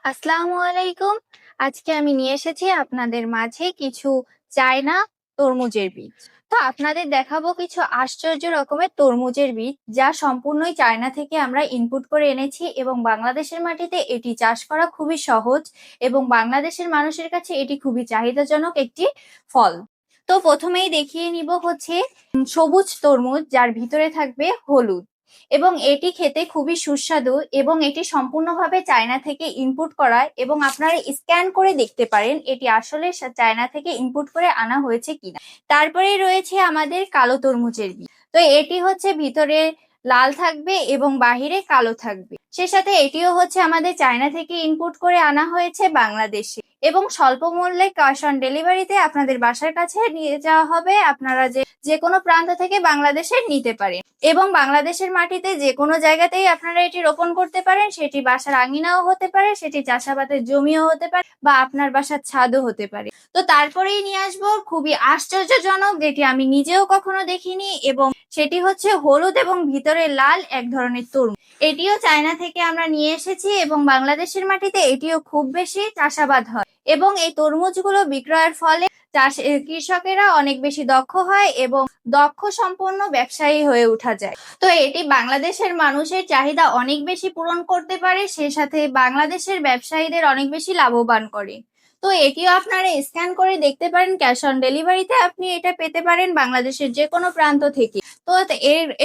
আসসালামু আলাইকুম। আজকে আমি নিয়ে এসেছি আপনাদের মাঝে কিছু চায়না তরমুজের বীজ। তো আপনাদের দেখাবো কিছু আশ্চর্য রকমের তরমুজের বীজ, যা সম্পূর্ণই চায়না থেকে আমরা ইনপুট করে এনেছি এবং বাংলাদেশের মাটিতে এটি চাষ করা খুবই সহজ এবং বাংলাদেশের মানুষের কাছে এটি খুবই চাহিদাজনক একটি ফল। তো প্রথমেই দেখিয়ে নিব হচ্ছে সবুজ তরমুজ, যার ভিতরে থাকবে হলুদ এবং এটি খেতে খুবই সুস্বাদু এবং এটি সম্পূর্ণভাবে চায়না থেকে ইনপুট করা এবং আপনারা স্ক্যান করে দেখতে পারেন এটি আসলে চায়না থেকে ইনপুট করে আনা হয়েছে কিনা। তারপরে রয়েছে আমাদের কালো তরমুজের বীজ। তো এটি হচ্ছে ভিতরে লাল থাকবে এবং বাহিরে কালো থাকবে। সে সাথে এটিও হচ্ছে আমাদের চায়না থেকে ইনপুট করে আনা হয়েছে বাংলাদেশে এবং স্বল্প মূল্যে ক্যাশ অন ডেলিভারিতে আপনাদের বাসার কাছে নিয়ে যাওয়া হবে। আপনারা যে কোনো প্রান্ত থেকে বাংলাদেশের নিতে পারেন এবং বাংলাদেশের মাটিতে যে কোনো জায়গাতেই আপনারা এটি রোপণ করতে পারেন। সেটি বাসার আঙিনাও হতে পারে, সেটি চাষাবাদের জমিও হতে পারে বা আপনার বাসার ছাদও হতে পারে। তো তারপরেই নিয়ে আসবো খুবই আশ্চর্যজনক, যেটি আমি নিজেও কখনো দেখিনি, এবং সেটি হচ্ছে হলুদ এবং ভিতরে লাল এক ধরনের তরমুজ। এটিও চায়না থেকে আমরা নিয়ে এসেছি এবং বাংলাদেশের মাটিতে এটিও খুব বেশি চাষাবাদ হয় এবং এই তরমুজগুলো বিক্রয়ের ফলে কৃষকেরা অনেক বেশি দক্ষ হয় এবং দক্ষ সম্পন্ন ব্যবসায়ী হয়ে ওঠা যায়। তো এটি বাংলাদেশের মানুষের চাহিদা অনেক বেশি পূরণ করতে পারে, সে সাথে বাংলাদেশের ব্যবসায়ীদের অনেক বেশি লাভবান করে। তো এটিও আপনারা স্ক্যান করে দেখতে পারেন, ক্যাশ অন ডেলিভারিতে আপনি এটা পেতে পারেন বাংলাদেশের যে কোনো প্রান্ত থেকে। তো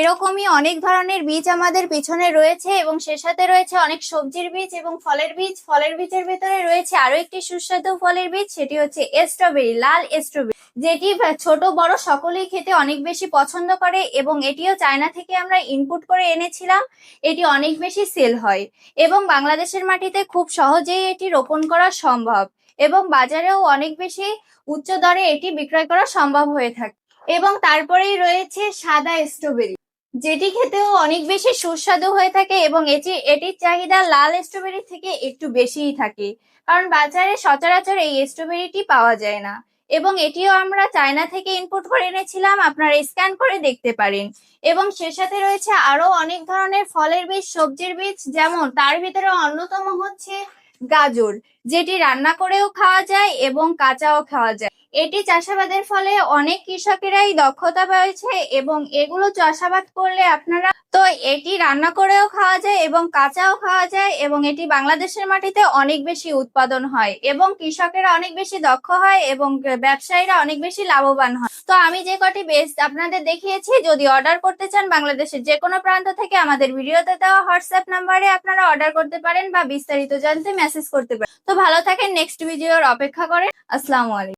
এরকমই অনেক ধরনের বীজ আমাদের পিছনে রয়েছে এবং সে সাথে রয়েছে অনেক সবজির বীজ এবং ফলের বীজ। ফলের বীজের ভেতরে রয়েছে আরো একটি সুস্বাদু ফলের বীজ, সেটি হচ্ছে স্ট্রবেরি, লাল স্ট্রবেরি, যেটি ছোট বড় সকলেই খেতে অনেক বেশি পছন্দ করে এবং এটিও চায়না থেকে আমরা ইনপুট করে এনেছিলাম। এটি অনেক বেশি সেল হয় এবং বাংলাদেশের মাটিতে খুব সহজেই এটি রোপণ করা সম্ভব এবং বাজারেও অনেক বেশি উচ্চ দরে এটি বিক্রয় করা সম্ভব হয়ে থাকে। এবং তারপরেই রয়েছে সাদা স্ট্রবেরি, যেটি খেতেও অনেক বেশি সুস্বাদু হয়ে থাকে এবং এটির চাহিদা লাল স্ট্রবেরি থেকে একটু বেশিই থাকে, কারণ বাজারে সচরাচর এই স্ট্রবেরিটি পাওয়া যায় না এবং এটিও আমরা চায়না থেকে ইনপুট করে এনেছিলাম। আপনারা স্ক্যান করে দেখতে পারেন। এবং সে সাথে রয়েছে আরো অনেক ধরনের ফলের বীজ, সবজির বীজ, যেমন তার ভিতরে অন্যতম হচ্ছে গাজর, যেটি রান্না করেও খাওয়া যায় এবং কাঁচাও খাওয়া যায়। এটি চাষাবাদের ফলে অনেক কৃষকেরাই দক্ষতা পেয়েছে এবং এগুলো চাষাবাদ করলে আপনারা তো এটি রান্না করেও খাওয়া যায় এবং কাঁচাও খাওয়া যায় এবং এটি বাংলাদেশের মাটিতে অনেক বেশি উৎপাদন হয় এবং কৃষকেরা অনেক বেশি দক্ষ হয় এবং ব্যবসায়ীরা অনেক বেশি লাভবান হয়। তো আমি যে কটি বেস্ট আপনাদের দেখিয়েছি, যদি অর্ডার করতে চান বাংলাদেশের যে কোনো প্রান্ত থেকে আমাদের ভিডিওতে দেওয়া হোয়াটসঅ্যাপ নাম্বারে আপনারা অর্ডার করতে পারেন বা বিস্তারিত জানতে মেসেজ করতে পারেন। তো ভালো থাকেন, নেক্সট ভিডিওর অপেক্ষা করেন। আসসালামু আলাইকুম।